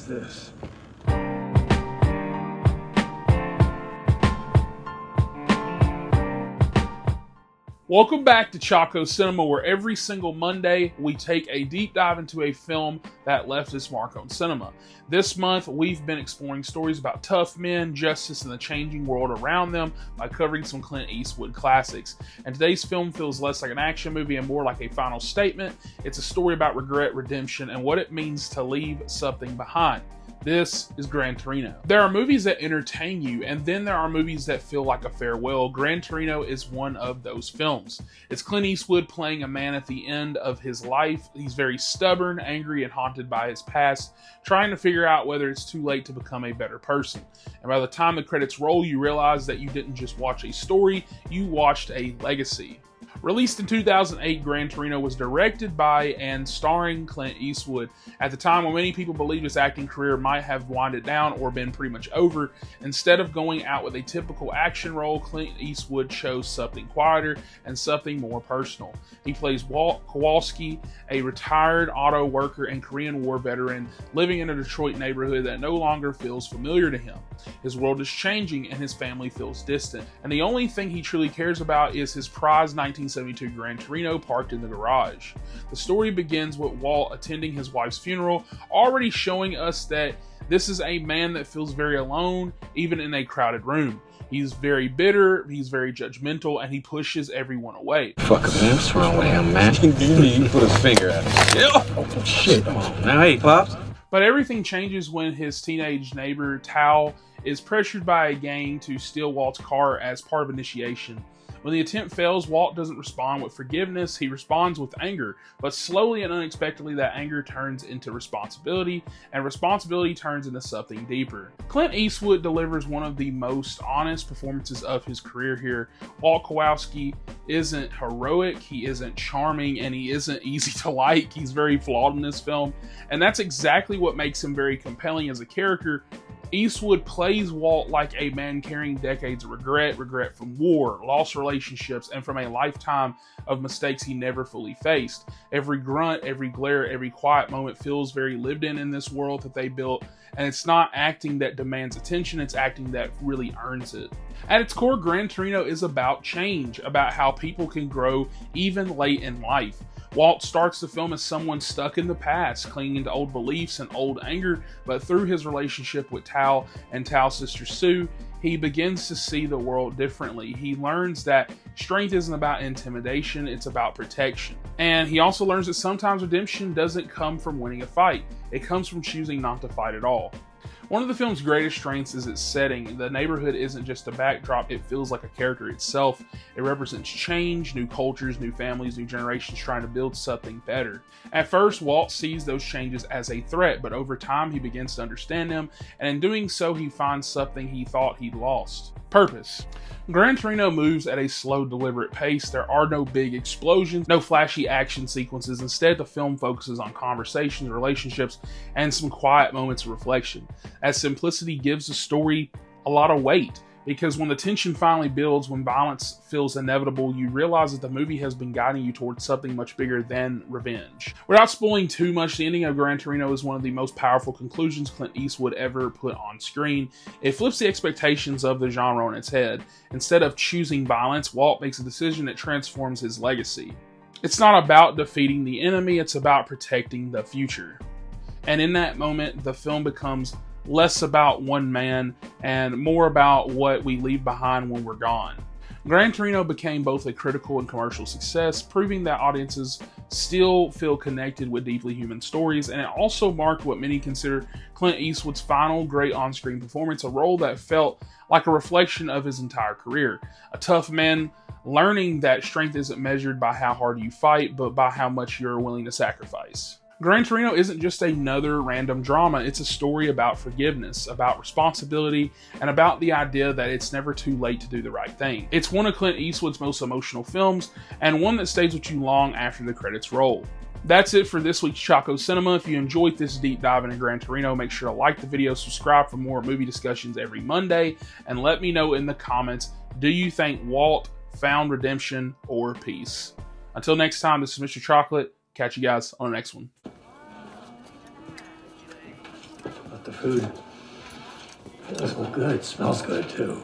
fuck's this? Welcome back to Choco Cinema, where every single Monday we take a deep dive into a film that left its mark on cinema. This month we've been exploring stories about tough men, justice, and the changing world around them by covering some Clint Eastwood classics. And today's film feels less like an action movie and more like a final statement. It's a story about regret, redemption, and what it means to leave something behind. This is Gran Torino. There are movies that entertain you, and then there are movies that feel like a farewell. Gran Torino is one of those films. It's Clint Eastwood playing a man at the end of his life. He's very stubborn, angry, and haunted by his past, trying to figure out whether it's too late to become a better person. And by the time the credits roll, you realize that you didn't just watch a story, you watched a legacy. Released in 2008, Gran Torino was directed by and starring Clint Eastwood. At the time when many people believed his acting career might have winded down or been pretty much over, instead of going out with a typical action role, Clint Eastwood chose something quieter and something more personal. He plays Walt Kowalski, a retired auto worker and Korean War veteran living in a Detroit neighborhood that no longer feels familiar to him. His world is changing and his family feels distant, and the only thing he truly cares about is his prized 1972 Gran Torino parked in the garage. The story begins with Walt attending his wife's funeral, already showing us that this is a man that feels very alone, even in a crowded room. He's very bitter, he's very judgmental, and he pushes everyone away. Fuck him, man. What's wrong with him, man? He put his finger at him. Oh, shit. Come on now. Hey, Pops. But everything changes when his teenage neighbor, Tal, is pressured by a gang to steal Walt's car as part of initiation. When the attempt fails, Walt doesn't respond with forgiveness, he responds with anger. But slowly and unexpectedly, that anger turns into responsibility, and responsibility turns into something deeper. Clint Eastwood delivers one of the most honest performances of his career here. Walt Kowalski isn't heroic, he isn't charming, and he isn't easy to like. He's very flawed in this film, and that's exactly what makes him very compelling as a character. Eastwood plays Walt like a man carrying decades of regret from war, lost relationships, and from a lifetime of mistakes he never fully faced. Every grunt, every glare, every quiet moment feels very lived in this world that they built, and it's not acting that demands attention, it's acting that really earns it. At its core, Gran Torino is about change, about how people can grow even late in life. Walt starts the film as someone stuck in the past, clinging to old beliefs and old anger, but through his relationship with Tal and Tal's sister Sue, he begins to see the world differently. He learns that strength isn't about intimidation, it's about protection. And he also learns that sometimes redemption doesn't come from winning a fight, it comes from choosing not to fight at all. One of the film's greatest strengths is its setting. The neighborhood isn't just a backdrop, it feels like a character itself. It represents change, new cultures, new families, new generations trying to build something better. At first, Walt sees those changes as a threat, but over time he begins to understand them, and in doing so he finds something he thought he'd lost: purpose. Gran Torino moves at a slow, deliberate pace. There are no big explosions, no flashy action sequences. Instead, the film focuses on conversations, relationships, and some quiet moments of reflection. That simplicity gives the story a lot of weight, because when the tension finally builds, when violence feels inevitable, you realize that the movie has been guiding you towards something much bigger than revenge. Without spoiling too much, the ending of Gran Torino is one of the most powerful conclusions Clint Eastwood ever put on screen. It flips the expectations of the genre on its head. Instead of choosing violence, Walt makes a decision that transforms his legacy. It's not about defeating the enemy, it's about protecting the future. And in that moment, the film becomes less about one man and more about what we leave behind when we're gone. Gran Torino became both a critical and commercial success, proving that audiences still feel connected with deeply human stories, and it also marked what many consider Clint Eastwood's final great on-screen performance, a role that felt like a reflection of his entire career. A tough man learning that strength isn't measured by how hard you fight, but by how much you're willing to sacrifice. Gran Torino isn't just another random drama, it's a story about forgiveness, about responsibility, and about the idea that it's never too late to do the right thing. It's one of Clint Eastwood's most emotional films, and one that stays with you long after the credits roll. That's it for this week's Choco Cinema. If you enjoyed this deep dive into Gran Torino, make sure to like the video, subscribe for more movie discussions every Monday, and let me know in the comments, do you think Walt found redemption or peace? Until next time, this is Mr. Chocolate. Catch you guys on the next one. food does look good. Smells good, too.